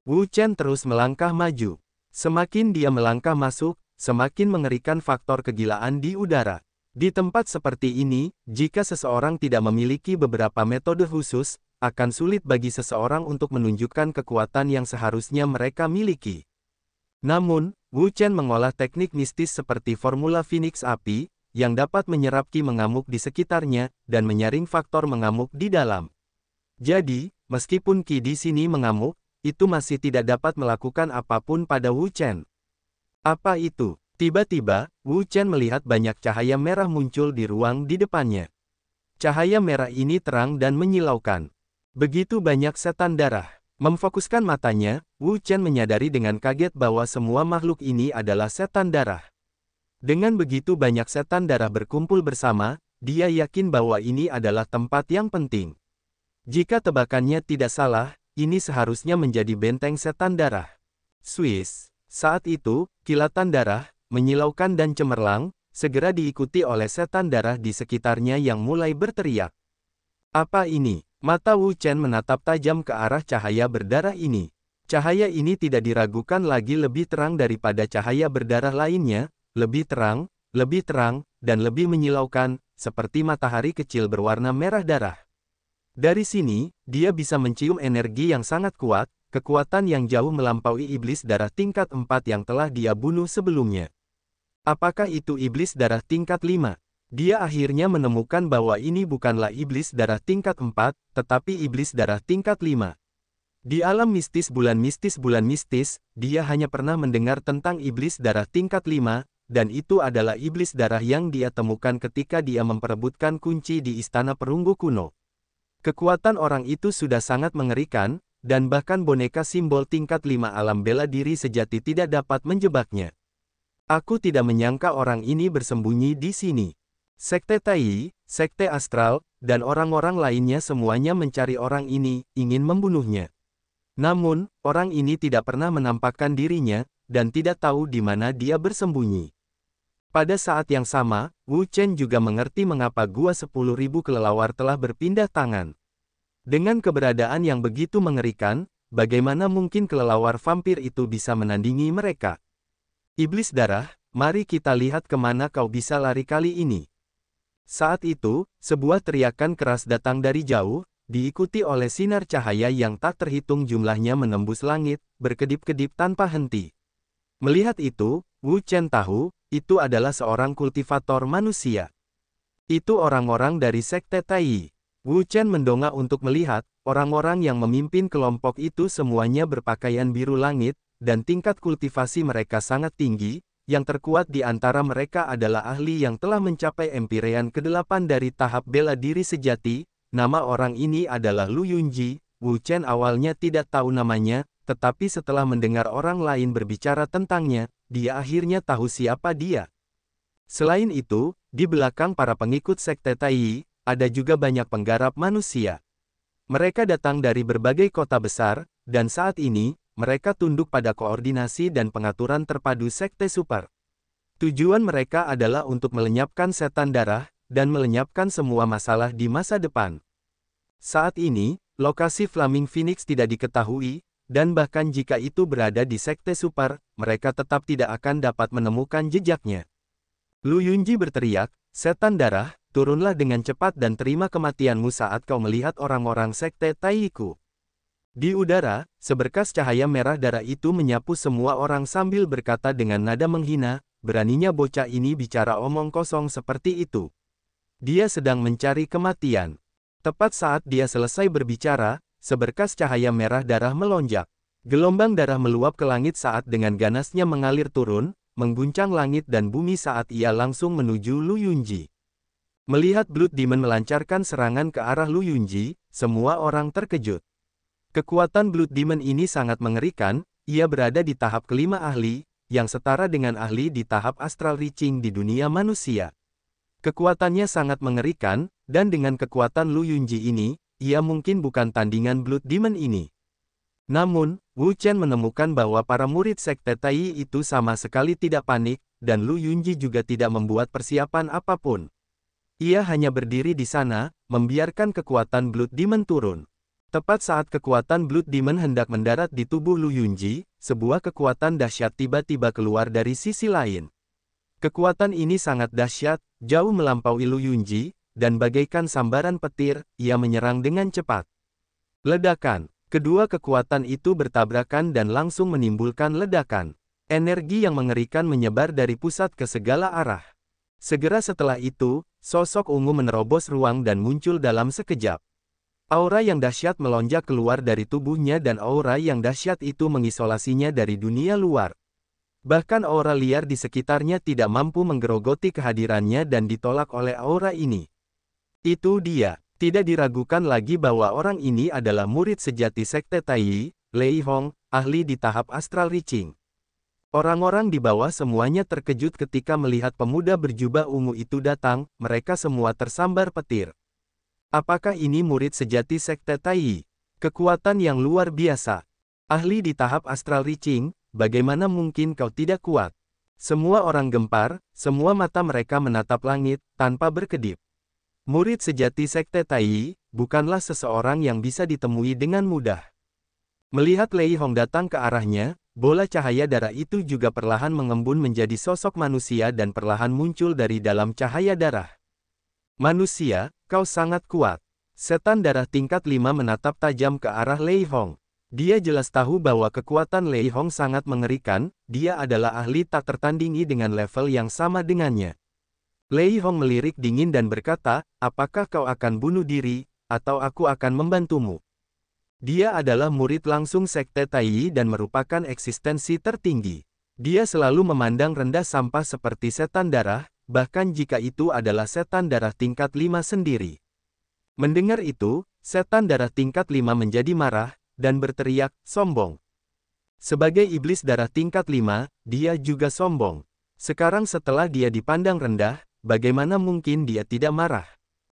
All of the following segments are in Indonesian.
Wu Chen terus melangkah maju. Semakin dia melangkah masuk, semakin mengerikan faktor kegilaan di udara. Di tempat seperti ini, jika seseorang tidak memiliki beberapa metode khusus, akan sulit bagi seseorang untuk menunjukkan kekuatan yang seharusnya mereka miliki. Namun, Wu Chen mengolah teknik mistis seperti formula Phoenix Api, yang dapat menyerap ki mengamuk di sekitarnya, dan menyaring faktor mengamuk di dalam. Jadi, meskipun ki di sini mengamuk, itu masih tidak dapat melakukan apapun pada Wu Chen. Apa itu? Tiba-tiba, Wu Chen melihat banyak cahaya merah muncul di ruang di depannya. Cahaya merah ini terang dan menyilaukan. Begitu banyak setan darah. Memfokuskan matanya, Wu Chen menyadari dengan kaget bahwa semua makhluk ini adalah setan darah. Dengan begitu banyak setan darah berkumpul bersama, dia yakin bahwa ini adalah tempat yang penting. Jika tebakannya tidak salah, ini seharusnya menjadi benteng setan darah. Swiss. Saat itu, kilatan darah, menyilaukan dan cemerlang, segera diikuti oleh setan darah di sekitarnya yang mulai berteriak. Apa ini? Mata Wu Chen menatap tajam ke arah cahaya berdarah ini. Cahaya ini tidak diragukan lagi lebih terang daripada cahaya berdarah lainnya, lebih terang, dan lebih menyilaukan, seperti matahari kecil berwarna merah darah. Dari sini, dia bisa mencium energi yang sangat kuat, kekuatan yang jauh melampaui iblis darah tingkat 4 yang telah dia bunuh sebelumnya. Apakah itu iblis darah tingkat 5? Dia akhirnya menemukan bahwa ini bukanlah iblis darah tingkat 4, tetapi iblis darah tingkat 5. Di alam mistis bulan mistis, dia hanya pernah mendengar tentang iblis darah tingkat 5, dan itu adalah iblis darah yang dia temukan ketika dia memperebutkan kunci di Istana Perunggu kuno. Kekuatan orang itu sudah sangat mengerikan, dan bahkan boneka simbol tingkat 5 alam bela diri sejati tidak dapat menjebaknya. Aku tidak menyangka orang ini bersembunyi di sini. Sekte Tai, Sekte Astral, dan orang-orang lainnya semuanya mencari orang ini, ingin membunuhnya. Namun, orang ini tidak pernah menampakkan dirinya, dan tidak tahu di mana dia bersembunyi. Pada saat yang sama, Wu Chen juga mengerti mengapa Gua 10.000 kelelawar telah berpindah tangan. Dengan keberadaan yang begitu mengerikan, bagaimana mungkin kelelawar vampir itu bisa menandingi mereka? Iblis darah, mari kita lihat kemana kau bisa lari kali ini. Saat itu, sebuah teriakan keras datang dari jauh, diikuti oleh sinar cahaya yang tak terhitung jumlahnya menembus langit, berkedip-kedip tanpa henti. Melihat itu, Wu Chen tahu, itu adalah seorang kultivator manusia. Itu orang-orang dari Sekte Tai. Wu Chen mendongak untuk melihat, orang-orang yang memimpin kelompok itu semuanya berpakaian biru langit, dan tingkat kultivasi mereka sangat tinggi, yang terkuat di antara mereka adalah ahli yang telah mencapai empirean ke-8 dari tahap bela diri sejati. Nama orang ini adalah Lu Yunji. Wu Chen awalnya tidak tahu namanya, tetapi setelah mendengar orang lain berbicara tentangnya, dia akhirnya tahu siapa dia. Selain itu, di belakang para pengikut Sekte Tai, ada juga banyak penggarap manusia. Mereka datang dari berbagai kota besar, dan saat ini, mereka tunduk pada koordinasi dan pengaturan terpadu Sekte Super. Tujuan mereka adalah untuk melenyapkan setan darah, dan melenyapkan semua masalah di masa depan. Saat ini, lokasi Flaming Phoenix tidak diketahui, dan bahkan jika itu berada di Sekte Super, mereka tetap tidak akan dapat menemukan jejaknya. Lu Yunji berteriak, "Setan darah, turunlah dengan cepat dan terima kematianmu saat kau melihat orang-orang Sekte Tai-ku." Di udara, seberkas cahaya merah darah itu menyapu semua orang sambil berkata dengan nada menghina, "Beraninya bocah ini bicara omong kosong seperti itu. Dia sedang mencari kematian." Tepat saat dia selesai berbicara, seberkas cahaya merah darah melonjak. Gelombang darah meluap ke langit saat dengan ganasnya mengalir turun, mengguncang langit dan bumi saat ia langsung menuju Lu Yunji. Melihat Blood Demon melancarkan serangan ke arah Lu Yunji, semua orang terkejut. Kekuatan Blood Demon ini sangat mengerikan, ia berada di tahap kelima ahli, yang setara dengan ahli di tahap Astral Reaching di dunia manusia. Kekuatannya sangat mengerikan, dan dengan kekuatan Lu Yunji ini, ia mungkin bukan tandingan Blood Demon ini. Namun, Wu Chen menemukan bahwa para murid Sekte Tai itu sama sekali tidak panik, dan Lu Yunji juga tidak membuat persiapan apapun. Ia hanya berdiri di sana, membiarkan kekuatan Blood Demon turun. Tepat saat kekuatan Blood Demon hendak mendarat di tubuh Lu Yunji, sebuah kekuatan dahsyat tiba-tiba keluar dari sisi lain. Kekuatan ini sangat dahsyat, jauh melampaui Lu Yunji, dan bagaikan sambaran petir, ia menyerang dengan cepat. Ledakan. Kedua kekuatan itu bertabrakan dan langsung menimbulkan ledakan. Energi yang mengerikan menyebar dari pusat ke segala arah. Segera setelah itu, sosok ungu menerobos ruang dan muncul dalam sekejap. Aura yang dahsyat melonjak keluar dari tubuhnya dan aura yang dahsyat itu mengisolasinya dari dunia luar. Bahkan aura liar di sekitarnya tidak mampu menggerogoti kehadirannya dan ditolak oleh aura ini. Itu dia. Tidak diragukan lagi bahwa orang ini adalah murid sejati Sekte Taiyi, Lei Hong, ahli di tahap Astral Reaching. Orang-orang di bawah semuanya terkejut ketika melihat pemuda berjubah ungu itu datang, mereka semua tersambar petir. Apakah ini murid sejati Sekte Taiyi? Kekuatan yang luar biasa. Ahli di tahap Astral Reaching, bagaimana mungkin kau tidak kuat? Semua orang gempar, semua mata mereka menatap langit, tanpa berkedip. Murid sejati Sekte Taiyi, bukanlah seseorang yang bisa ditemui dengan mudah. Melihat Lei Hong datang ke arahnya, bola cahaya darah itu juga perlahan mengembun menjadi sosok manusia dan perlahan muncul dari dalam cahaya darah. Manusia, kau sangat kuat. Setan darah tingkat 5 menatap tajam ke arah Lei Hong. Dia jelas tahu bahwa kekuatan Lei Hong sangat mengerikan, dia adalah ahli tak tertandingi dengan level yang sama dengannya. Lei Hong melirik dingin dan berkata, apakah kau akan bunuh diri, atau aku akan membantumu? Dia adalah murid langsung Sekte Taiyi dan merupakan eksistensi tertinggi. Dia selalu memandang rendah sampah seperti setan darah, bahkan jika itu adalah setan darah tingkat 5 sendiri. Mendengar itu, setan darah tingkat 5 menjadi marah, dan berteriak, sombong. Sebagai iblis darah tingkat 5, dia juga sombong. Sekarang setelah dia dipandang rendah, bagaimana mungkin dia tidak marah?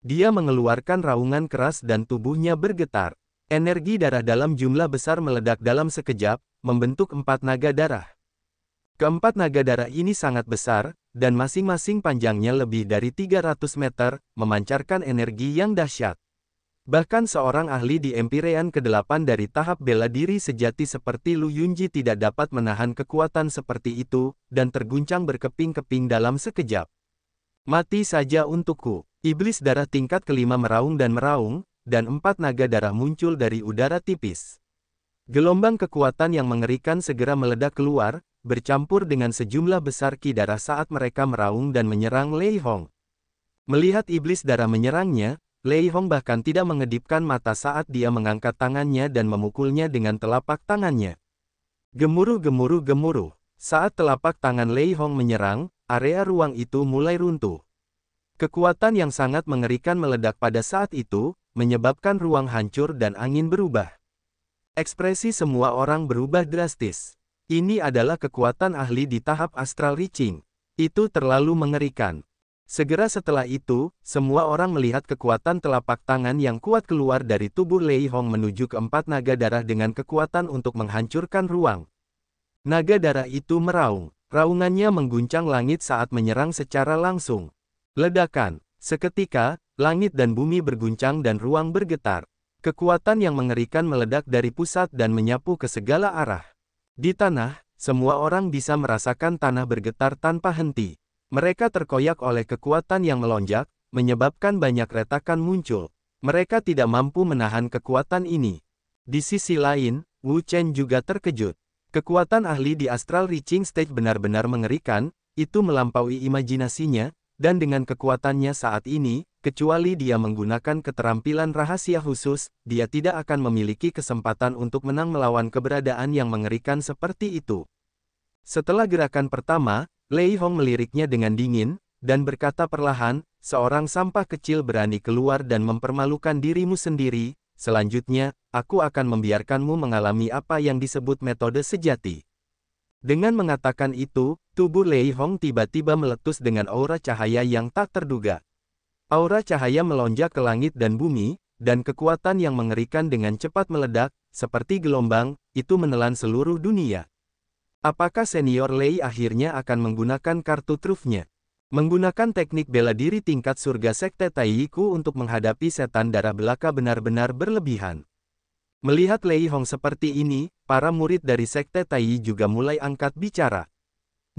Dia mengeluarkan raungan keras dan tubuhnya bergetar. Energi darah dalam jumlah besar meledak dalam sekejap, membentuk 4 naga darah. Keempat naga darah ini sangat besar, dan masing-masing panjangnya lebih dari 300 meter, memancarkan energi yang dahsyat. Bahkan seorang ahli di Empyrean ke-8 dari tahap bela diri sejati seperti Lu Yunji tidak dapat menahan kekuatan seperti itu, dan terguncang berkeping-keping dalam sekejap. Mati saja untukku. Iblis darah tingkat kelima meraung, dan 4 naga darah muncul dari udara tipis. Gelombang kekuatan yang mengerikan segera meledak keluar, bercampur dengan sejumlah besar ki darah saat mereka meraung dan menyerang Lei Hong. Melihat iblis darah menyerangnya, Lei Hong bahkan tidak mengedipkan mata saat dia mengangkat tangannya dan memukulnya dengan telapak tangannya. Gemuruh. Saat telapak tangan Lei Hong menyerang, area ruang itu mulai runtuh. Kekuatan yang sangat mengerikan meledak pada saat itu, menyebabkan ruang hancur dan angin berubah. Ekspresi semua orang berubah drastis. Ini adalah kekuatan ahli di tahap Astral Reaching. Itu terlalu mengerikan. Segera setelah itu, semua orang melihat kekuatan telapak tangan yang kuat keluar dari tubuh Lei Hong menuju ke 4 naga darah dengan kekuatan untuk menghancurkan ruang. Naga darah itu meraung. Raungannya mengguncang langit saat menyerang secara langsung. Ledakan. Seketika, langit dan bumi berguncang dan ruang bergetar. Kekuatan yang mengerikan meledak dari pusat dan menyapu ke segala arah. Di tanah, semua orang bisa merasakan tanah bergetar tanpa henti. Mereka terkoyak oleh kekuatan yang melonjak, menyebabkan banyak retakan muncul. Mereka tidak mampu menahan kekuatan ini. Di sisi lain, Wu Chen juga terkejut. Kekuatan ahli di Astral Reaching Stage benar-benar mengerikan, itu melampaui imajinasinya, dan dengan kekuatannya saat ini, kecuali dia menggunakan keterampilan rahasia khusus, dia tidak akan memiliki kesempatan untuk menang melawan keberadaan yang mengerikan seperti itu. Setelah gerakan pertama, Lei Hong meliriknya dengan dingin, dan berkata perlahan, seorang sampah kecil berani keluar dan mempermalukan dirimu sendiri, selanjutnya, aku akan membiarkanmu mengalami apa yang disebut metode sejati. Dengan mengatakan itu, tubuh Lei Hong tiba-tiba meletus dengan aura cahaya yang tak terduga. Aura cahaya melonjak ke langit dan bumi, dan kekuatan yang mengerikan dengan cepat meledak, seperti gelombang, itu menelan seluruh dunia. Apakah senior Lei akhirnya akan menggunakan kartu trufnya? Menggunakan teknik bela diri tingkat surga Sekte Taiyiku untuk menghadapi setan darah belaka benar-benar berlebihan. Melihat Lei Hong seperti ini, para murid dari Sekte Tai juga mulai angkat bicara.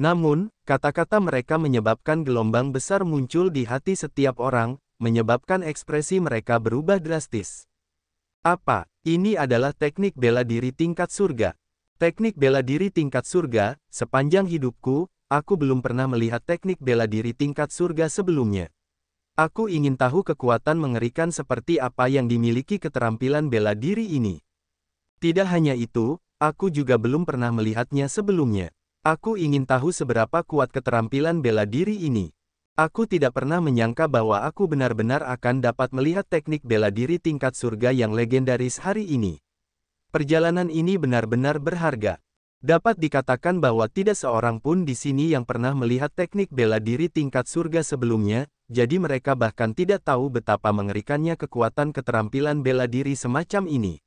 Namun, kata-kata mereka menyebabkan gelombang besar muncul di hati setiap orang, menyebabkan ekspresi mereka berubah drastis. Apa? Ini adalah teknik bela diri tingkat surga. Teknik bela diri tingkat surga, sepanjang hidupku, aku belum pernah melihat teknik bela diri tingkat surga sebelumnya. Aku ingin tahu kekuatan mengerikan seperti apa yang dimiliki keterampilan bela diri ini. Tidak hanya itu, aku juga belum pernah melihatnya sebelumnya. Aku ingin tahu seberapa kuat keterampilan bela diri ini. Aku tidak pernah menyangka bahwa aku benar-benar akan dapat melihat teknik bela diri tingkat surga yang legendaris hari ini. Perjalanan ini benar-benar berharga. Dapat dikatakan bahwa tidak seorang pun di sini yang pernah melihat teknik bela diri tingkat surga sebelumnya, jadi mereka bahkan tidak tahu betapa mengerikannya kekuatan keterampilan bela diri semacam ini.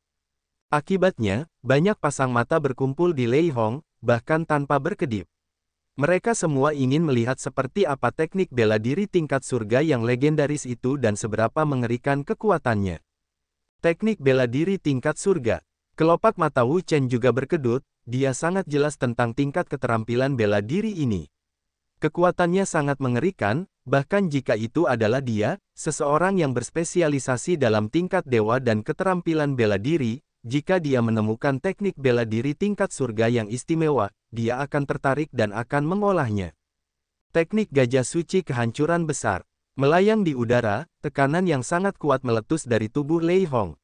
Akibatnya, banyak pasang mata berkumpul di Lei Hong, bahkan tanpa berkedip. Mereka semua ingin melihat seperti apa teknik bela diri tingkat surga yang legendaris itu dan seberapa mengerikan kekuatannya. Teknik bela diri tingkat surga. Kelopak mata Wu Chen juga berkedut, dia sangat jelas tentang tingkat keterampilan bela diri ini. Kekuatannya sangat mengerikan, bahkan jika itu adalah dia, seseorang yang berspesialisasi dalam tingkat dewa dan keterampilan bela diri. Jika dia menemukan teknik bela diri tingkat surga yang istimewa, dia akan tertarik dan akan mengolahnya. Teknik gajah suci kehancuran besar. Melayang di udara, tekanan yang sangat kuat meletus dari tubuh Lei Hong.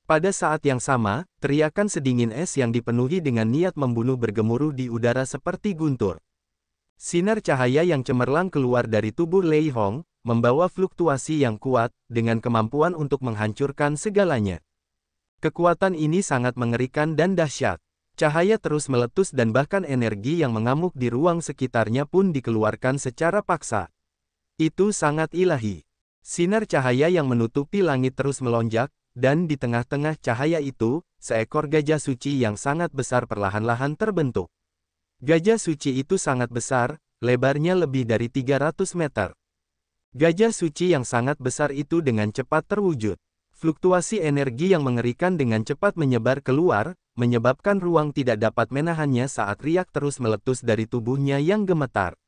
Pada saat yang sama, teriakan sedingin es yang dipenuhi dengan niat membunuh bergemuruh di udara seperti guntur. Sinar cahaya yang cemerlang keluar dari tubuh Lei Hong, membawa fluktuasi yang kuat, dengan kemampuan untuk menghancurkan segalanya. Kekuatan ini sangat mengerikan dan dahsyat. Cahaya terus meletus dan bahkan energi yang mengamuk di ruang sekitarnya pun dikeluarkan secara paksa. Itu sangat ilahi. Sinar cahaya yang menutupi langit terus melonjak, dan di tengah-tengah cahaya itu, seekor gajah suci yang sangat besar perlahan-lahan terbentuk. Gajah suci itu sangat besar, lebarnya lebih dari 300 meter. Gajah suci yang sangat besar itu dengan cepat terwujud. Fluktuasi energi yang mengerikan dengan cepat menyebar keluar, menyebabkan ruang tidak dapat menahannya saat riak terus meletus dari tubuhnya yang gemetar.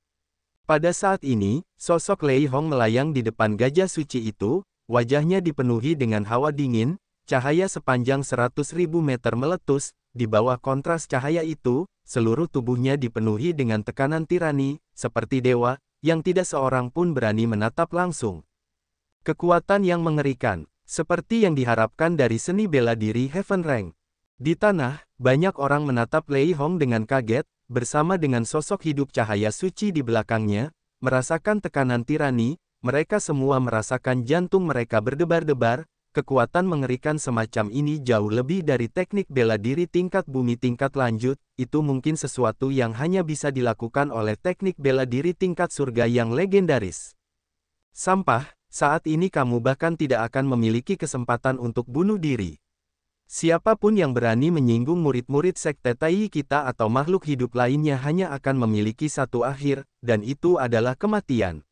Pada saat ini, sosok Lei Hong melayang di depan gajah suci itu, wajahnya dipenuhi dengan hawa dingin, cahaya sepanjang 100.000 meter meletus, di bawah kontras cahaya itu, seluruh tubuhnya dipenuhi dengan tekanan tirani, seperti dewa, yang tidak seorang pun berani menatap langsung. Kekuatan yang mengerikan. Seperti yang diharapkan dari seni bela diri Heaven Rank. Di tanah, banyak orang menatap Lei Hong dengan kaget, bersama dengan sosok hidup cahaya suci di belakangnya, merasakan tekanan tirani, mereka semua merasakan jantung mereka berdebar-debar, kekuatan mengerikan semacam ini jauh lebih dari teknik bela diri tingkat bumi tingkat lanjut, itu mungkin sesuatu yang hanya bisa dilakukan oleh teknik bela diri tingkat surga yang legendaris. Sampah. Saat ini kamu bahkan tidak akan memiliki kesempatan untuk bunuh diri. Siapapun yang berani menyinggung murid-murid Sekte Tai kita atau makhluk hidup lainnya hanya akan memiliki satu akhir, dan itu adalah kematian.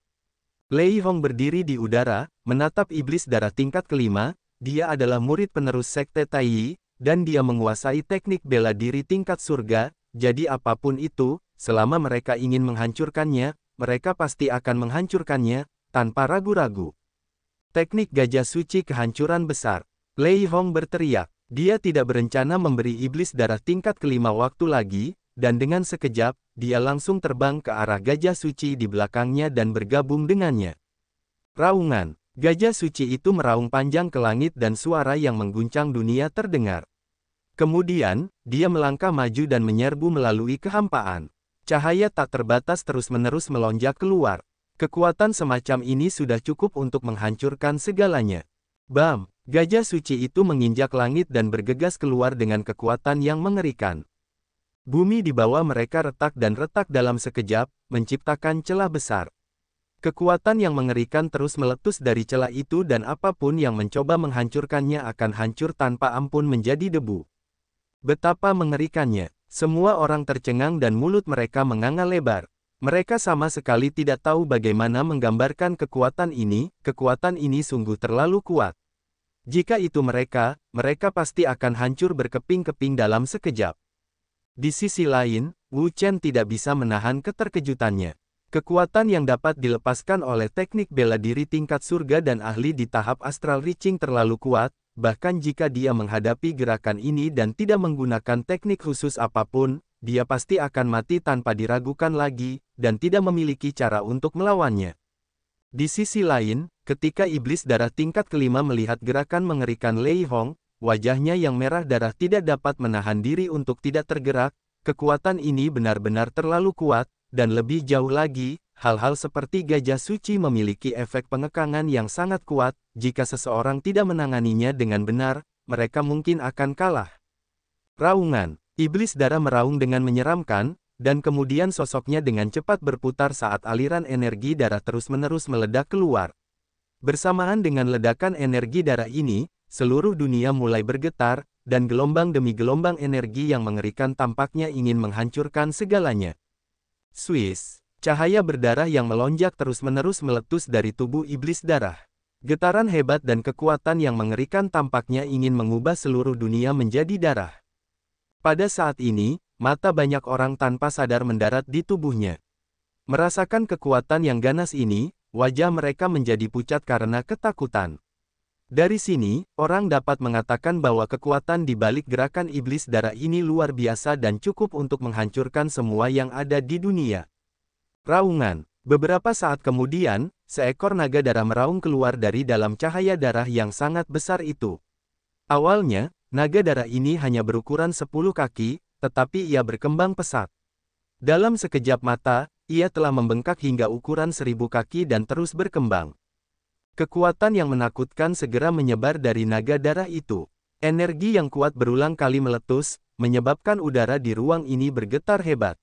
Lei Hong berdiri di udara, menatap iblis darah tingkat kelima, dia adalah murid penerus Sekte Tai, dan dia menguasai teknik bela diri tingkat surga, jadi apapun itu, selama mereka ingin menghancurkannya, mereka pasti akan menghancurkannya, tanpa ragu-ragu. Teknik gajah suci kehancuran besar. Lei Hong berteriak. Dia tidak berencana memberi iblis darah tingkat kelima waktu lagi, dan dengan sekejap, dia langsung terbang ke arah gajah suci di belakangnya dan bergabung dengannya. Raungan. Gajah suci itu meraung panjang ke langit dan suara yang mengguncang dunia terdengar. Kemudian, dia melangkah maju dan menyerbu melalui kehampaan. Cahaya tak terbatas terus-menerus melonjak keluar. Kekuatan semacam ini sudah cukup untuk menghancurkan segalanya. Bam! Gajah suci itu menginjak langit dan bergegas keluar dengan kekuatan yang mengerikan. Bumi di bawah mereka retak dan retak dalam sekejap, menciptakan celah besar. Kekuatan yang mengerikan terus meletus dari celah itu dan apapun yang mencoba menghancurkannya akan hancur tanpa ampun menjadi debu. Betapa mengerikannya! Semua orang tercengang dan mulut mereka menganga lebar. Mereka sama sekali tidak tahu bagaimana menggambarkan kekuatan ini sungguh terlalu kuat. Jika itu mereka pasti akan hancur berkeping-keping dalam sekejap. Di sisi lain, Wu Chen tidak bisa menahan keterkejutannya. Kekuatan yang dapat dilepaskan oleh teknik bela diri tingkat surga dan ahli di tahap astral reaching terlalu kuat, bahkan jika dia menghadapi gerakan ini dan tidak menggunakan teknik khusus apapun, dia pasti akan mati tanpa diragukan lagi, dan tidak memiliki cara untuk melawannya. Di sisi lain, ketika iblis darah tingkat kelima melihat gerakan mengerikan Lei Hong, wajahnya yang merah darah tidak dapat menahan diri untuk tidak tergerak. Kekuatan ini benar-benar terlalu kuat, dan lebih jauh lagi, hal-hal seperti gajah suci memiliki efek pengekangan yang sangat kuat. Jika seseorang tidak menanganinya dengan benar, mereka mungkin akan kalah. Raungan. Iblis darah meraung dengan menyeramkan, dan kemudian sosoknya dengan cepat berputar saat aliran energi darah terus-menerus meledak keluar. Bersamaan dengan ledakan energi darah ini, seluruh dunia mulai bergetar, dan gelombang demi gelombang energi yang mengerikan tampaknya ingin menghancurkan segalanya. Swiss. Cahaya berdarah yang melonjak terus-menerus meletus dari tubuh iblis darah. Getaran hebat dan kekuatan yang mengerikan tampaknya ingin mengubah seluruh dunia menjadi darah. Pada saat ini, mata banyak orang tanpa sadar mendarat di tubuhnya. Merasakan kekuatan yang ganas ini, wajah mereka menjadi pucat karena ketakutan. Dari sini, orang dapat mengatakan bahwa kekuatan di balik gerakan iblis darah ini luar biasa dan cukup untuk menghancurkan semua yang ada di dunia. Raungan. Beberapa saat kemudian, seekor naga darah meraung keluar dari dalam cahaya darah yang sangat besar itu. Awalnya, naga darah ini hanya berukuran 10 kaki, tetapi ia berkembang pesat. Dalam sekejap mata, ia telah membengkak hingga ukuran 1000 kaki dan terus berkembang. Kekuatan yang menakutkan segera menyebar dari naga darah itu. Energi yang kuat berulang kali meletus, menyebabkan udara di ruang ini bergetar hebat.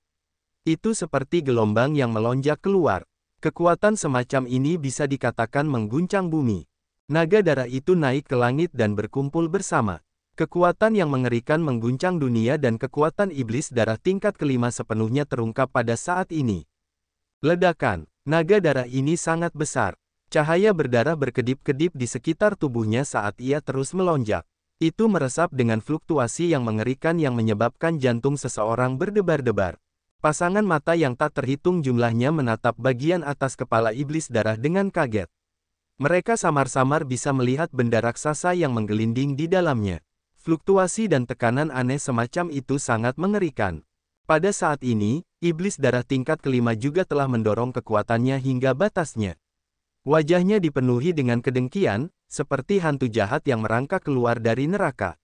Itu seperti gelombang yang melonjak keluar. Kekuatan semacam ini bisa dikatakan mengguncang bumi. Naga darah itu naik ke langit dan berkumpul bersama. Kekuatan yang mengerikan mengguncang dunia dan kekuatan iblis darah tingkat kelima sepenuhnya terungkap pada saat ini. Ledakan. Naga darah ini sangat besar. Cahaya berdarah berkedip-kedip di sekitar tubuhnya saat ia terus melonjak. Itu meresap dengan fluktuasi yang mengerikan yang menyebabkan jantung seseorang berdebar-debar. Pasangan mata yang tak terhitung jumlahnya menatap bagian atas kepala iblis darah dengan kaget. Mereka samar-samar bisa melihat benda raksasa yang menggelinding di dalamnya. Fluktuasi dan tekanan aneh semacam itu sangat mengerikan. Pada saat ini, iblis darah tingkat kelima juga telah mendorong kekuatannya hingga batasnya. Wajahnya dipenuhi dengan kedengkian, seperti hantu jahat yang merangkak keluar dari neraka.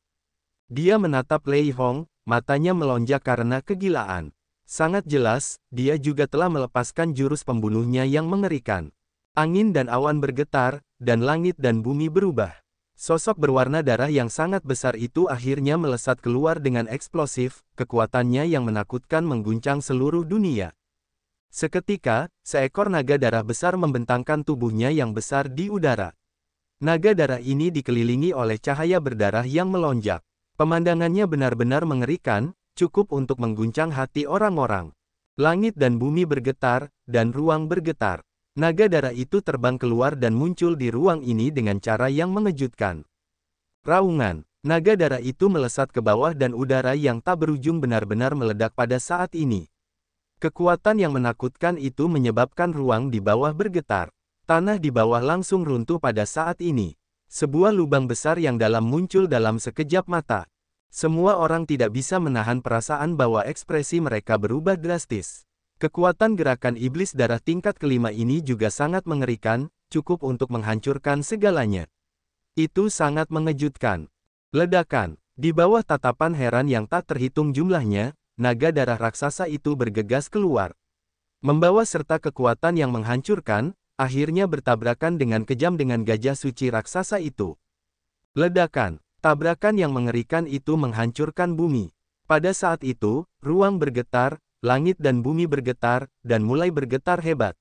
Dia menatap Lei Hong, matanya melonjak karena kegilaan. Sangat jelas, dia juga telah melepaskan jurus pembunuhnya yang mengerikan. Angin dan awan bergetar, dan langit dan bumi berubah. Sosok berwarna darah yang sangat besar itu akhirnya melesat keluar dengan eksplosif, kekuatannya yang menakutkan mengguncang seluruh dunia. Seketika, seekor naga darah besar membentangkan tubuhnya yang besar di udara. Naga darah ini dikelilingi oleh cahaya berdarah yang melonjak. Pemandangannya benar-benar mengerikan, cukup untuk mengguncang hati orang-orang. Langit dan bumi bergetar, dan ruang bergetar. Naga darah itu terbang keluar dan muncul di ruang ini dengan cara yang mengejutkan. Raungan. Naga darah itu melesat ke bawah dan udara yang tak berujung benar-benar meledak pada saat ini. Kekuatan yang menakutkan itu menyebabkan ruang di bawah bergetar. Tanah di bawah langsung runtuh pada saat ini. Sebuah lubang besar yang dalam muncul dalam sekejap mata. Semua orang tidak bisa menahan perasaan bahwa ekspresi mereka berubah drastis. Kekuatan gerakan iblis darah tingkat kelima ini juga sangat mengerikan, cukup untuk menghancurkan segalanya. Itu sangat mengejutkan. Ledakan. Di bawah tatapan heran yang tak terhitung jumlahnya, naga darah raksasa itu bergegas keluar. Membawa serta kekuatan yang menghancurkan, akhirnya bertabrakan dengan kejam dengan gajah suci raksasa itu. Ledakan. Tabrakan yang mengerikan itu menghancurkan bumi. Pada saat itu, ruang bergetar, langit dan bumi bergetar, dan mulai bergetar hebat.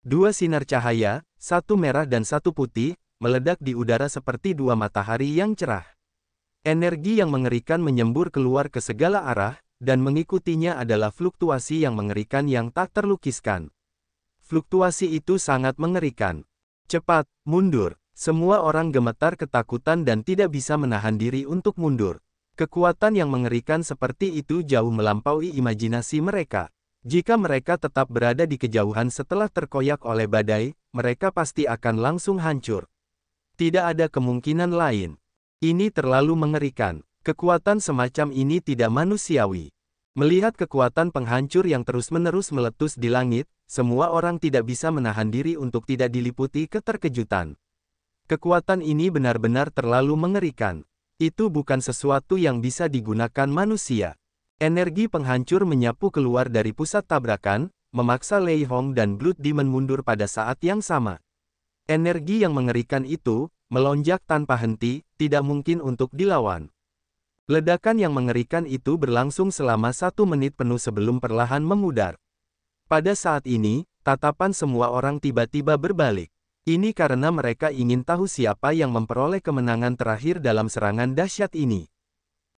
Dua sinar cahaya, satu merah dan satu putih, meledak di udara seperti dua matahari yang cerah. Energi yang mengerikan menyembur keluar ke segala arah, dan mengikutinya adalah fluktuasi yang mengerikan yang tak terlukiskan. Fluktuasi itu sangat mengerikan. Cepat, mundur. Semua orang gemetar ketakutan dan tidak bisa menahan diri untuk mundur. Kekuatan yang mengerikan seperti itu jauh melampaui imajinasi mereka. Jika mereka tetap berada di kejauhan setelah terkoyak oleh badai, mereka pasti akan langsung hancur. Tidak ada kemungkinan lain. Ini terlalu mengerikan. Kekuatan semacam ini tidak manusiawi. Melihat kekuatan penghancur yang terus-menerus meletus di langit, semua orang tidak bisa menahan diri untuk tidak diliputi keterkejutan. Kekuatan ini benar-benar terlalu mengerikan. Itu bukan sesuatu yang bisa digunakan manusia. Energi penghancur menyapu keluar dari pusat tabrakan, memaksa Lei Hong dan Blood Demon mundur pada saat yang sama. Energi yang mengerikan itu, melonjak tanpa henti, tidak mungkin untuk dilawan. Ledakan yang mengerikan itu berlangsung selama 1 menit penuh sebelum perlahan memudar. Pada saat ini, tatapan semua orang tiba-tiba berbalik. Ini karena mereka ingin tahu siapa yang memperoleh kemenangan terakhir dalam serangan dahsyat ini.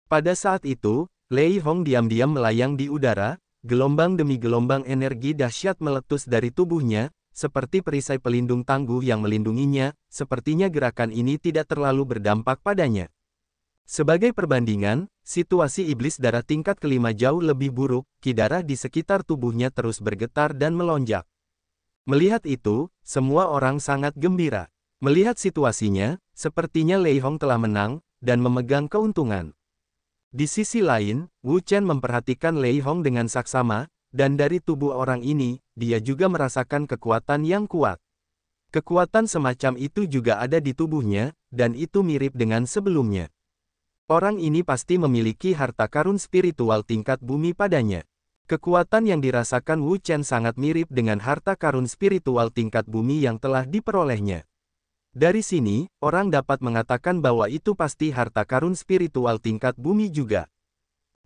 Pada saat itu, Lei Hong diam-diam melayang di udara, gelombang demi gelombang energi dahsyat meletus dari tubuhnya, seperti perisai pelindung tangguh yang melindunginya, sepertinya gerakan ini tidak terlalu berdampak padanya. Sebagai perbandingan, situasi iblis darah tingkat kelima jauh lebih buruk, ki darah di sekitar tubuhnya terus bergetar dan melonjak. Melihat itu, semua orang sangat gembira. Melihat situasinya, sepertinya Lei Hong telah menang, dan memegang keuntungan. Di sisi lain, Wu Chen memperhatikan Lei Hong dengan saksama, dan dari tubuh orang ini, dia juga merasakan kekuatan yang kuat. Kekuatan semacam itu juga ada di tubuhnya, dan itu mirip dengan sebelumnya. Orang ini pasti memiliki harta karun spiritual tingkat bumi padanya. Kekuatan yang dirasakan Wu Chen sangat mirip dengan harta karun spiritual tingkat bumi yang telah diperolehnya. Dari sini, orang dapat mengatakan bahwa itu pasti harta karun spiritual tingkat bumi juga.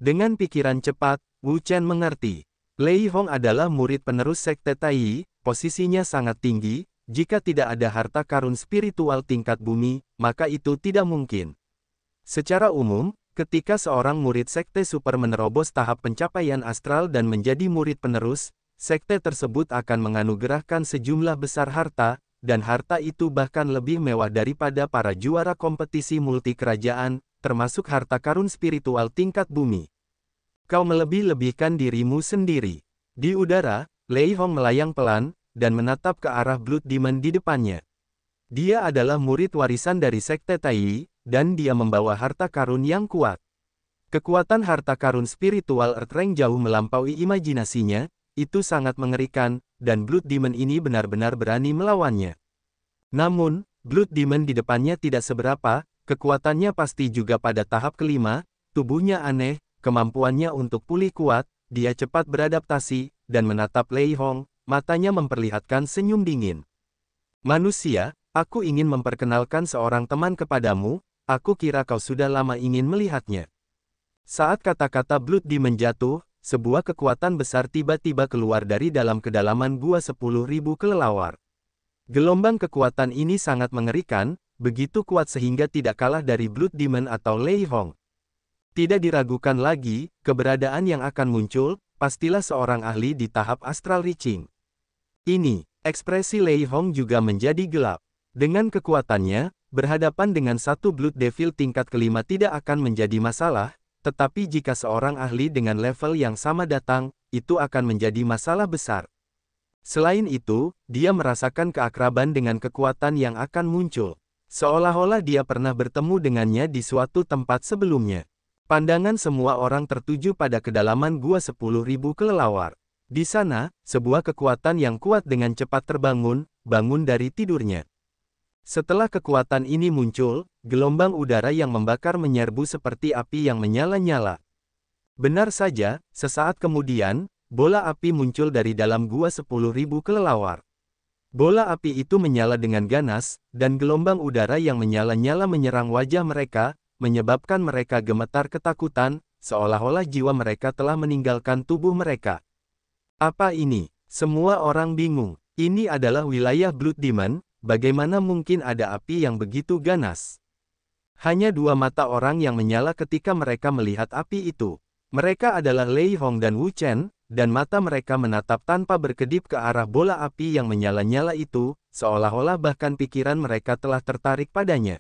Dengan pikiran cepat, Wu Chen mengerti. Lei Hong adalah murid penerus Sekte Tai, posisinya sangat tinggi, jika tidak ada harta karun spiritual tingkat bumi, maka itu tidak mungkin. Secara umum, ketika seorang murid sekte super menerobos tahap pencapaian astral dan menjadi murid penerus, sekte tersebut akan menganugerahkan sejumlah besar harta, dan harta itu bahkan lebih mewah daripada para juara kompetisi multi kerajaan, termasuk harta karun spiritual tingkat bumi. Kau melebih-lebihkan dirimu sendiri. Di udara, Lei Hong melayang pelan, dan menatap ke arah Blood Demon di depannya. Dia adalah murid warisan dari Sekte Tai, dan dia membawa harta karun yang kuat. Kekuatan harta karun spiritual Earth Rank jauh melampaui imajinasinya, itu sangat mengerikan, dan Blood Demon ini benar-benar berani melawannya. Namun, Blood Demon di depannya tidak seberapa, kekuatannya pasti juga pada tahap kelima, tubuhnya aneh, kemampuannya untuk pulih kuat, dia cepat beradaptasi, dan menatap Lei Hong, matanya memperlihatkan senyum dingin. Manusia, aku ingin memperkenalkan seorang teman kepadamu, aku kira kau sudah lama ingin melihatnya. Saat kata-kata Blood Demon jatuh, sebuah kekuatan besar tiba-tiba keluar dari dalam kedalaman gua 10.000 kelelawar. Gelombang kekuatan ini sangat mengerikan, begitu kuat sehingga tidak kalah dari Blood Demon atau Lei Hong. Tidak diragukan lagi, keberadaan yang akan muncul, pastilah seorang ahli di tahap astral reaching. Ini, ekspresi Lei Hong juga menjadi gelap. Dengan kekuatannya, berhadapan dengan satu Blood Devil tingkat kelima tidak akan menjadi masalah, tetapi jika seorang ahli dengan level yang sama datang, itu akan menjadi masalah besar. Selain itu, dia merasakan keakraban dengan kekuatan yang akan muncul. Seolah-olah dia pernah bertemu dengannya di suatu tempat sebelumnya. Pandangan semua orang tertuju pada kedalaman gua 10.000 kelelawar. Di sana, sebuah kekuatan yang kuat dengan cepat terbangun, bangun dari tidurnya. Setelah kekuatan ini muncul, gelombang udara yang membakar menyerbu seperti api yang menyala-nyala. Benar saja, sesaat kemudian, bola api muncul dari dalam gua 10.000 kelelawar. Bola api itu menyala dengan ganas, dan gelombang udara yang menyala-nyala menyerang wajah mereka, menyebabkan mereka gemetar ketakutan, seolah-olah jiwa mereka telah meninggalkan tubuh mereka. Apa ini? Semua orang bingung. Ini adalah wilayah Blood Demon. Bagaimana mungkin ada api yang begitu ganas? Hanya dua mata orang yang menyala ketika mereka melihat api itu. Mereka adalah Lei Hong dan Wu Chen, dan mata mereka menatap tanpa berkedip ke arah bola api yang menyala-nyala itu, seolah-olah bahkan pikiran mereka telah tertarik padanya.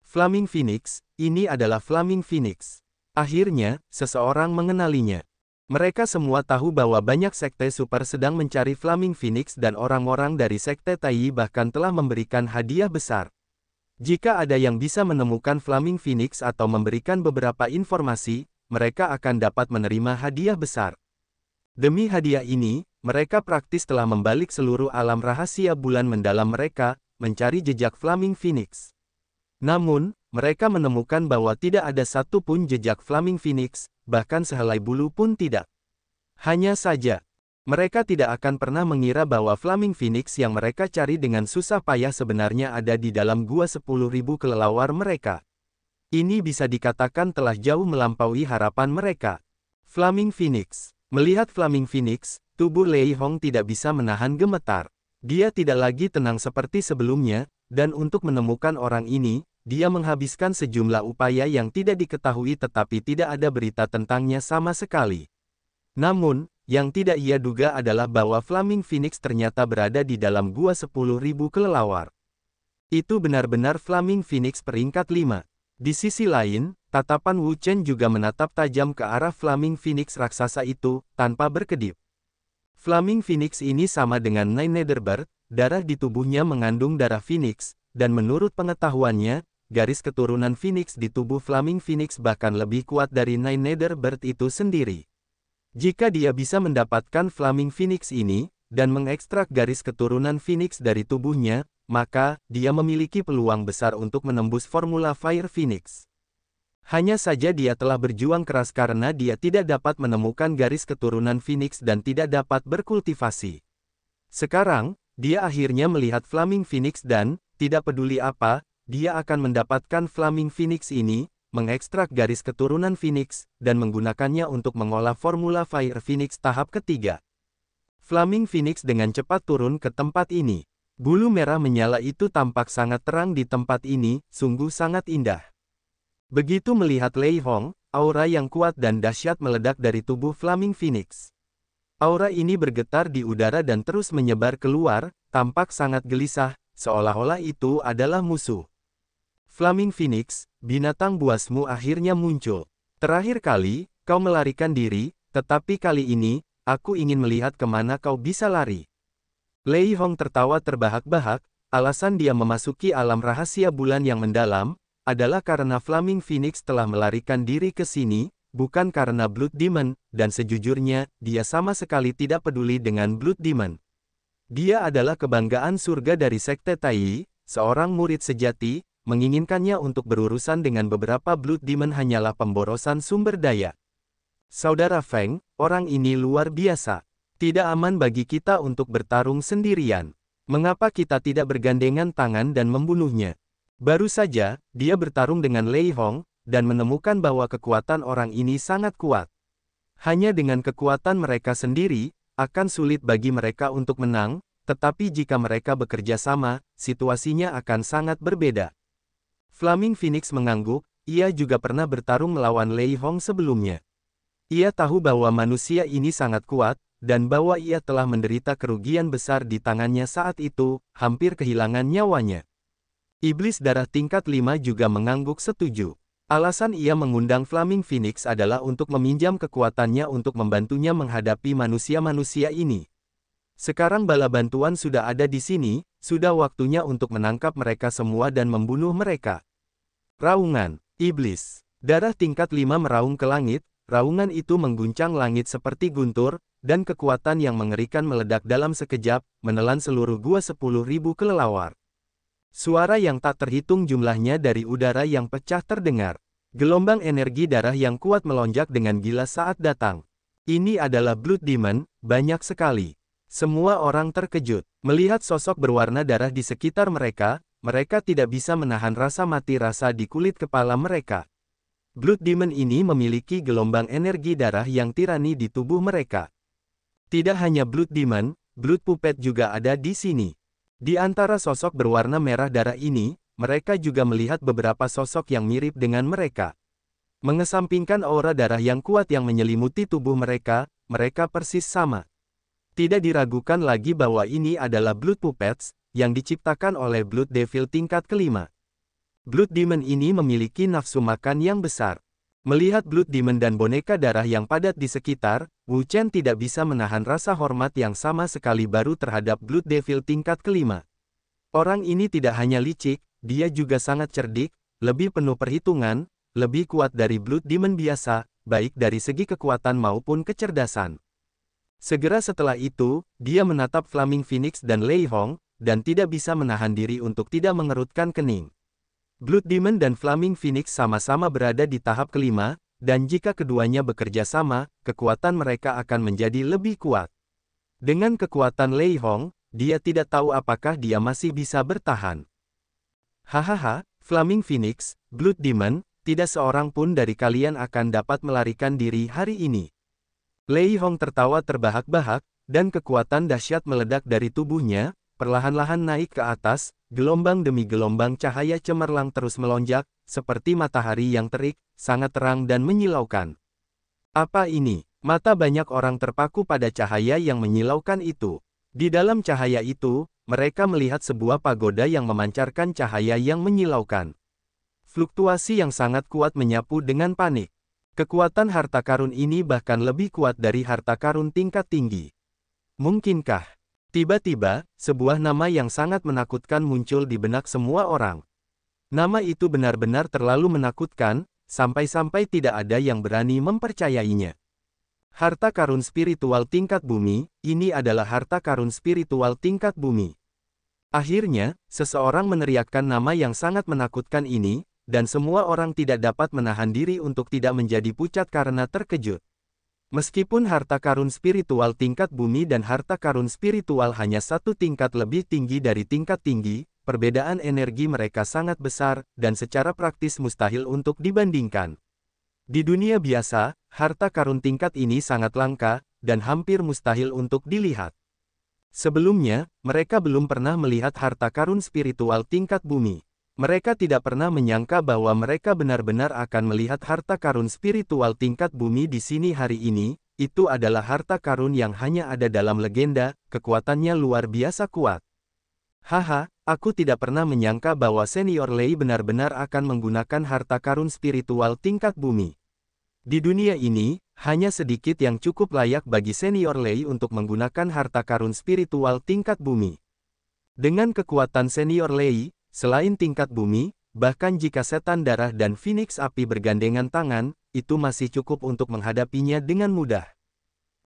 Flaming Phoenix, ini adalah Flaming Phoenix. Akhirnya, seseorang mengenalinya. Mereka semua tahu bahwa banyak sekte super sedang mencari Flaming Phoenix dan orang-orang dari sekte Tai bahkan telah memberikan hadiah besar. Jika ada yang bisa menemukan Flaming Phoenix atau memberikan beberapa informasi, mereka akan dapat menerima hadiah besar. Demi hadiah ini, mereka praktis telah membalik seluruh alam rahasia bulan mendalam mereka, mencari jejak Flaming Phoenix. Namun, mereka menemukan bahwa tidak ada satu pun jejak Flaming Phoenix, bahkan sehelai bulu pun tidak. Hanya saja, mereka tidak akan pernah mengira bahwa Flaming Phoenix yang mereka cari dengan susah payah sebenarnya ada di dalam gua 10.000 kelelawar mereka. Ini bisa dikatakan telah jauh melampaui harapan mereka. Flaming Phoenix. Melihat Flaming Phoenix, tubuh Lei Hong tidak bisa menahan gemetar. Dia tidak lagi tenang seperti sebelumnya, dan untuk menemukan orang ini, dia menghabiskan sejumlah upaya yang tidak diketahui tetapi tidak ada berita tentangnya sama sekali. Namun, yang tidak ia duga adalah bahwa Flaming Phoenix ternyata berada di dalam gua 10.000 kelelawar. Itu benar-benar Flaming Phoenix peringkat 5. Di sisi lain, tatapan Wu Chen juga menatap tajam ke arah Flaming Phoenix raksasa itu, tanpa berkedip. Flaming Phoenix ini sama dengan Nine Netherbird, darah di tubuhnya mengandung darah Phoenix, dan menurut pengetahuannya, garis keturunan Phoenix di tubuh Flaming Phoenix bahkan lebih kuat dari Nine Netherbird itu sendiri. Jika dia bisa mendapatkan Flaming Phoenix ini, dan mengekstrak garis keturunan Phoenix dari tubuhnya, maka, dia memiliki peluang besar untuk menembus formula Fire Phoenix. Hanya saja dia telah berjuang keras karena dia tidak dapat menemukan garis keturunan Phoenix dan tidak dapat berkultivasi. Sekarang, dia akhirnya melihat Flaming Phoenix dan, tidak peduli apa, dia akan mendapatkan Flaming Phoenix ini, mengekstrak garis keturunan Phoenix, dan menggunakannya untuk mengolah formula Fire Phoenix tahap ketiga. Flaming Phoenix dengan cepat turun ke tempat ini. Bulu merah menyala itu tampak sangat terang di tempat ini, sungguh sangat indah. Begitu melihat Lei Hong, aura yang kuat dan dahsyat meledak dari tubuh Flaming Phoenix. Aura ini bergetar di udara dan terus menyebar keluar, tampak sangat gelisah, seolah-olah itu adalah musuh. Flaming Phoenix, binatang buasmu akhirnya muncul. Terakhir kali, kau melarikan diri, tetapi kali ini, aku ingin melihat kemana kau bisa lari. Lei Hong tertawa terbahak-bahak, alasan dia memasuki alam rahasia bulan yang mendalam, adalah karena Flaming Phoenix telah melarikan diri ke sini, bukan karena Blood Demon, dan sejujurnya, dia sama sekali tidak peduli dengan Blood Demon. Dia adalah kebanggaan surga dari Sekte Tai, seorang murid sejati, menginginkannya untuk berurusan dengan beberapa Blood Demon hanyalah pemborosan sumber daya. Saudara Feng, orang ini luar biasa. Tidak aman bagi kita untuk bertarung sendirian. Mengapa kita tidak bergandengan tangan dan membunuhnya? Baru saja, dia bertarung dengan Lei Hong, dan menemukan bahwa kekuatan orang ini sangat kuat. Hanya dengan kekuatan mereka sendiri, akan sulit bagi mereka untuk menang, tetapi jika mereka bekerja sama, situasinya akan sangat berbeda. Flaming Phoenix mengangguk, ia juga pernah bertarung melawan Lei Hong sebelumnya. Ia tahu bahwa manusia ini sangat kuat, dan bahwa ia telah menderita kerugian besar di tangannya saat itu, hampir kehilangan nyawanya. Iblis darah tingkat 5 juga mengangguk setuju. Alasan ia mengundang Flaming Phoenix adalah untuk meminjam kekuatannya untuk membantunya menghadapi manusia-manusia ini. Sekarang bala bantuan sudah ada di sini, sudah waktunya untuk menangkap mereka semua dan membunuh mereka. Raungan, iblis. Darah tingkat 5 meraung ke langit, raungan itu mengguncang langit seperti guntur, dan kekuatan yang mengerikan meledak dalam sekejap, menelan seluruh gua 10.000 kelelawar. Suara yang tak terhitung jumlahnya dari udara yang pecah terdengar. Gelombang energi darah yang kuat melonjak dengan gila saat datang. Ini adalah Blood Demon, banyak sekali. Semua orang terkejut. Melihat sosok berwarna darah di sekitar mereka, mereka tidak bisa menahan rasa mati rasa di kulit kepala mereka. Blood Demon ini memiliki gelombang energi darah yang tirani di tubuh mereka. Tidak hanya Blood Demon, Blood Puppet juga ada di sini. Di antara sosok berwarna merah darah ini, mereka juga melihat beberapa sosok yang mirip dengan mereka. Mengesampingkan aura darah yang kuat yang menyelimuti tubuh mereka, mereka persis sama. Tidak diragukan lagi bahwa ini adalah Blood Puppets, yang diciptakan oleh Blood Devil tingkat kelima. Blood Demon ini memiliki nafsu makan yang besar. Melihat Blood Demon dan boneka darah yang padat di sekitar, Wu Chen tidak bisa menahan rasa hormat yang sama sekali baru terhadap Blood Devil tingkat kelima. Orang ini tidak hanya licik, dia juga sangat cerdik, lebih penuh perhitungan, lebih kuat dari Blood Demon biasa, baik dari segi kekuatan maupun kecerdasan. Segera setelah itu, dia menatap Flaming Phoenix dan Lei Hong, dan tidak bisa menahan diri untuk tidak mengerutkan kening. Blood Demon dan Flaming Phoenix sama-sama berada di tahap kelima, dan jika keduanya bekerja sama, kekuatan mereka akan menjadi lebih kuat. Dengan kekuatan Lei Hong, dia tidak tahu apakah dia masih bisa bertahan. Hahaha, Flaming Phoenix, Blood Demon, tidak seorang pun dari kalian akan dapat melarikan diri hari ini. Lei Hong tertawa terbahak-bahak, dan kekuatan dahsyat meledak dari tubuhnya, perlahan-lahan naik ke atas, gelombang demi gelombang cahaya cemerlang terus melonjak, seperti matahari yang terik, sangat terang dan menyilaukan. Apa ini? Mata banyak orang terpaku pada cahaya yang menyilaukan itu. Di dalam cahaya itu, mereka melihat sebuah pagoda yang memancarkan cahaya yang menyilaukan. Fluktuasi yang sangat kuat menyapu dengan panik. Kekuatan harta karun ini bahkan lebih kuat dari harta karun tingkat tinggi. Mungkinkah? Tiba-tiba, sebuah nama yang sangat menakutkan muncul di benak semua orang. Nama itu benar-benar terlalu menakutkan, sampai-sampai tidak ada yang berani mempercayainya. Harta karun spiritual tingkat bumi, ini adalah harta karun spiritual tingkat bumi. Akhirnya, seseorang meneriakkan nama yang sangat menakutkan ini, dan semua orang tidak dapat menahan diri untuk tidak menjadi pucat karena terkejut. Meskipun harta karun spiritual tingkat bumi dan harta karun spiritual hanya satu tingkat lebih tinggi dari tingkat tinggi, perbedaan energi mereka sangat besar, dan secara praktis mustahil untuk dibandingkan. Di dunia biasa, harta karun tingkat ini sangat langka, dan hampir mustahil untuk dilihat. Sebelumnya, mereka belum pernah melihat harta karun spiritual tingkat bumi. Mereka tidak pernah menyangka bahwa mereka benar-benar akan melihat harta karun spiritual tingkat bumi di sini hari ini. Itu adalah harta karun yang hanya ada dalam legenda, kekuatannya luar biasa kuat. Haha, aku tidak pernah menyangka bahwa Senior Lei benar-benar akan menggunakan harta karun spiritual tingkat bumi. Di dunia ini, hanya sedikit yang cukup layak bagi Senior Lei untuk menggunakan harta karun spiritual tingkat bumi. Dengan kekuatan Senior Lei, selain tingkat bumi, bahkan jika setan darah dan Phoenix api bergandengan tangan, itu masih cukup untuk menghadapinya dengan mudah.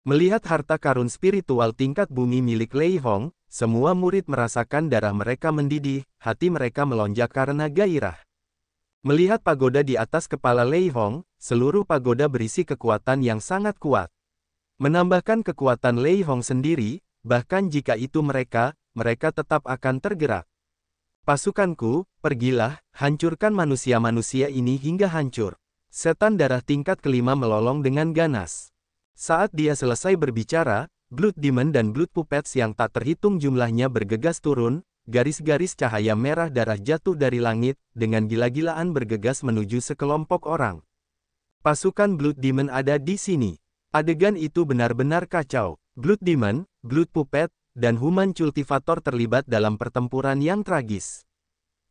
Melihat harta karun spiritual tingkat bumi milik Lei Hong, semua murid merasakan darah mereka mendidih, hati mereka melonjak karena gairah. Melihat pagoda di atas kepala Lei Hong, seluruh pagoda berisi kekuatan yang sangat kuat. Menambahkan kekuatan Lei Hong sendiri, bahkan jika itu mereka tetap akan tergerak. Pasukanku, pergilah, hancurkan manusia-manusia ini hingga hancur. Setan darah tingkat kelima melolong dengan ganas. Saat dia selesai berbicara, Blood Demon dan Blood Puppets yang tak terhitung jumlahnya bergegas turun, garis-garis cahaya merah darah jatuh dari langit, dengan gila-gilaan bergegas menuju sekelompok orang. Pasukan Blood Demon ada di sini. Adegan itu benar-benar kacau. Blood Demon, Blood Puppet, dan Human Cultivator terlibat dalam pertempuran yang tragis.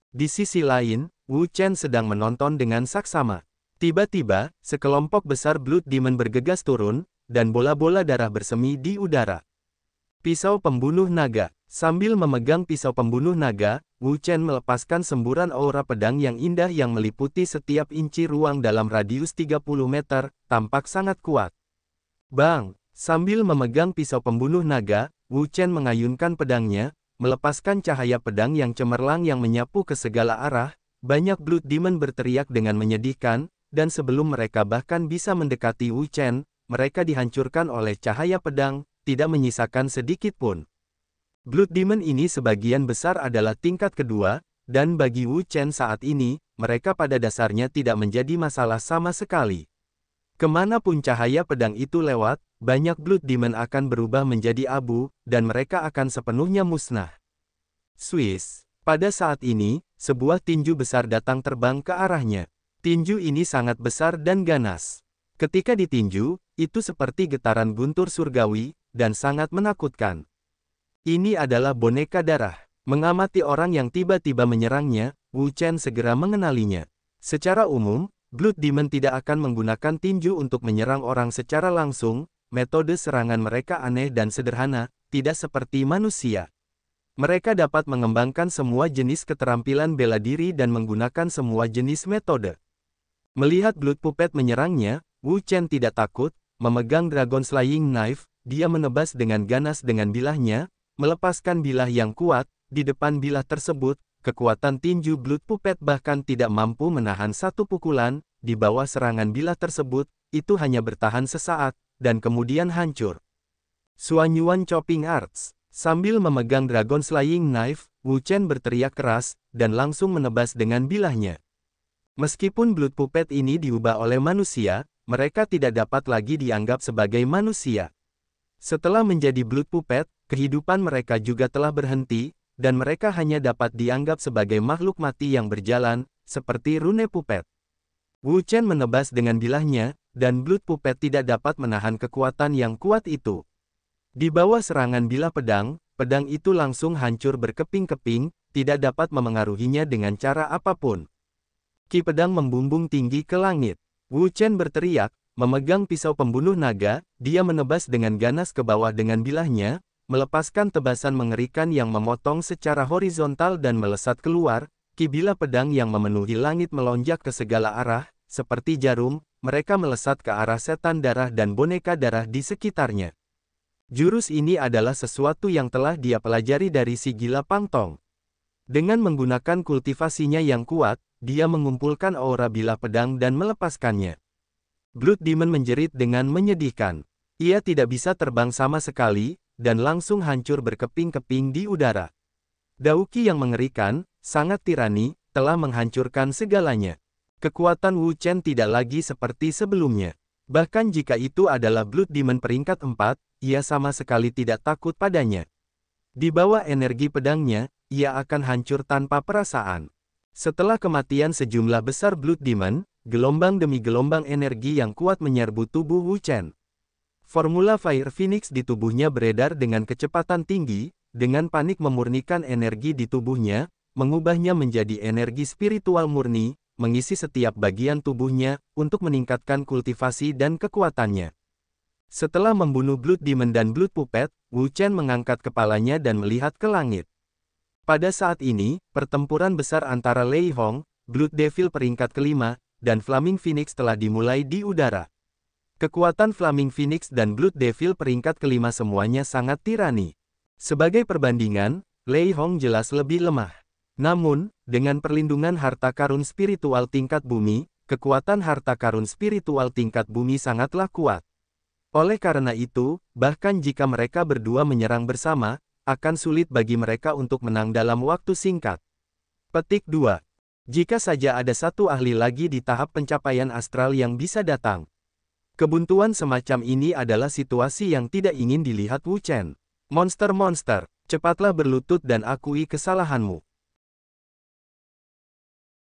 Di sisi lain, Wu Chen sedang menonton dengan saksama. Tiba-tiba, sekelompok besar Blood Demon bergegas turun, dan bola-bola darah bersemi di udara. Pisau pembunuh naga. Sambil memegang pisau pembunuh naga, Wu Chen melepaskan semburan aura pedang yang indah yang meliputi setiap inci ruang dalam radius 30 meter, tampak sangat kuat. Bang! Sambil memegang pisau pembunuh naga, Wu Chen mengayunkan pedangnya, melepaskan cahaya pedang yang cemerlang yang menyapu ke segala arah. Banyak Blood Demon berteriak dengan menyedihkan, dan sebelum mereka bahkan bisa mendekati Wu Chen, mereka dihancurkan oleh cahaya pedang, tidak menyisakan sedikit pun. Blood Demon ini sebagian besar adalah tingkat kedua, dan bagi Wu Chen saat ini, mereka pada dasarnya tidak menjadi masalah sama sekali. Kemanapun cahaya pedang itu lewat, banyak Blood Demon akan berubah menjadi abu, dan mereka akan sepenuhnya musnah. Swiss. Pada saat ini, sebuah tinju besar datang terbang ke arahnya. Tinju ini sangat besar dan ganas. Ketika ditinju, itu seperti getaran guntur surgawi, dan sangat menakutkan. Ini adalah boneka darah. Mengamati orang yang tiba-tiba menyerangnya, Wu Chen segera mengenalinya. Secara umum, Blood Demon tidak akan menggunakan tinju untuk menyerang orang secara langsung, metode serangan mereka aneh dan sederhana, tidak seperti manusia. Mereka dapat mengembangkan semua jenis keterampilan bela diri dan menggunakan semua jenis metode. Melihat Blood Puppet menyerangnya, Wu Chen tidak takut, memegang Dragon Slaying Knife, dia menebas dengan ganas dengan bilahnya, melepaskan bilah yang kuat. Di depan bilah tersebut, kekuatan tinju Blood Puppet bahkan tidak mampu menahan satu pukulan. Di bawah serangan bilah tersebut, itu hanya bertahan sesaat, dan kemudian hancur. Suanyuan Chopping Arts. Sambil memegang Dragon Slaying Knife, Wu Chen berteriak keras, dan langsung menebas dengan bilahnya. Meskipun Blood Puppet ini diubah oleh manusia, mereka tidak dapat lagi dianggap sebagai manusia. Setelah menjadi Blood Puppet, kehidupan mereka juga telah berhenti, dan mereka hanya dapat dianggap sebagai makhluk mati yang berjalan, seperti Rune Puppet. Wu Chen menebas dengan bilahnya, dan Blood Puppet tidak dapat menahan kekuatan yang kuat itu. Di bawah serangan bilah pedang, pedang itu langsung hancur berkeping-keping, tidak dapat memengaruhinya dengan cara apapun. Ki pedang membumbung tinggi ke langit. Wu Chen berteriak, memegang pisau pembunuh naga, dia menebas dengan ganas ke bawah dengan bilahnya, melepaskan tebasan mengerikan yang memotong secara horizontal dan melesat keluar. Ki bilah pedang yang memenuhi langit melonjak ke segala arah, seperti jarum, mereka melesat ke arah setan darah dan boneka darah di sekitarnya. Jurus ini adalah sesuatu yang telah dia pelajari dari si gila Pangtong. Dengan menggunakan kultivasinya yang kuat, dia mengumpulkan aura bilah pedang dan melepaskannya. Blood Demon menjerit dengan menyedihkan. Ia tidak bisa terbang sama sekali, dan langsung hancur berkeping-keping di udara. Dauki yang mengerikan, sangat tirani, telah menghancurkan segalanya. Kekuatan Wu Chen tidak lagi seperti sebelumnya. Bahkan jika itu adalah Blood Demon peringkat 4, ia sama sekali tidak takut padanya. Di bawah energi pedangnya, ia akan hancur tanpa perasaan. Setelah kematian sejumlah besar Blood Demon, gelombang demi gelombang energi yang kuat menyerbu tubuh Wu Chen. Formula Fire Phoenix di tubuhnya beredar dengan kecepatan tinggi, dengan panik memurnikan energi di tubuhnya, mengubahnya menjadi energi spiritual murni, mengisi setiap bagian tubuhnya, untuk meningkatkan kultivasi dan kekuatannya. Setelah membunuh Blood Demon dan Blood Puppet, Wu Chen mengangkat kepalanya dan melihat ke langit. Pada saat ini, pertempuran besar antara Lei Hong, Blood Devil peringkat kelima, dan Flaming Phoenix telah dimulai di udara. Kekuatan Flaming Phoenix dan Blood Devil peringkat kelima semuanya sangat tirani. Sebagai perbandingan, Lei Hong jelas lebih lemah. Namun, dengan perlindungan harta karun spiritual tingkat bumi, kekuatan harta karun spiritual tingkat bumi sangatlah kuat. Oleh karena itu, bahkan jika mereka berdua menyerang bersama, akan sulit bagi mereka untuk menang dalam waktu singkat. Petik 2. Jika saja ada satu ahli lagi di tahap pencapaian astral yang bisa datang. Kebuntuan semacam ini adalah situasi yang tidak ingin dilihat Wu Chen. Monster-monster, cepatlah berlutut dan akui kesalahanmu.